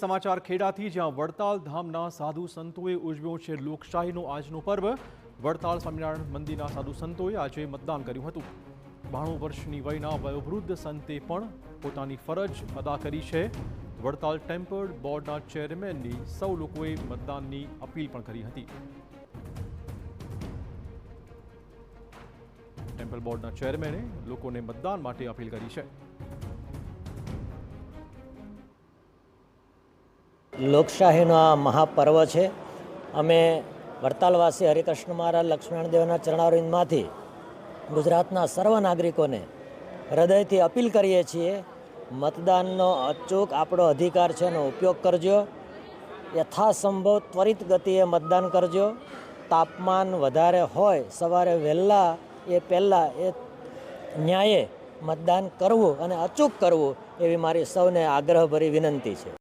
સમાચાર ખેડાથી, જ્યાં વડતાલ ધામના સાધુ સંતોએ ઉજવ્યો છે લોકશાહીનો આજનો પર્વ। વડતાલ સ્વામિનારાયણ મંદિરના સાધુ સંતોએ આજે મતદાન કર્યું હતું। 92 વર્ષની વયના વયોવૃદ્ધ સંતે પણ પોતાની ફરજ અદા કરી છે। વડતાલ ટેમ્પલ બોર્ડના ચેરમેનની સૌ લોકોએ મતદાનની અપીલ પણ કરી હતી। ટેમ્પલ બોર્ડના ચેરમેને લોકોને મતદાન માટે અપીલ કરી છે। લોકશાહીનો આ મહાપર્વ છે। અમે વડતાલવાસી હરિકૃષ્ણ મહારાજ લક્ષ્મણદેવના ચરણારવિંદમાંથી ગુજરાતના સર્વ નાગરિકોને હૃદયથી અપીલ કરીએ છીએ, મતદાનનો અચૂક આપણો અધિકાર છે એનો ઉપયોગ કરજો। યથાસંભવ ત્વરિત ગતિએ મતદાન કરજો। તાપમાન વધારે હોય સવારે વહેલા પહેલાં ન્યાયે મતદાન કરવું અને અચૂક કરવું એવી મારી સૌને આગ્રહભરી વિનંતી છે।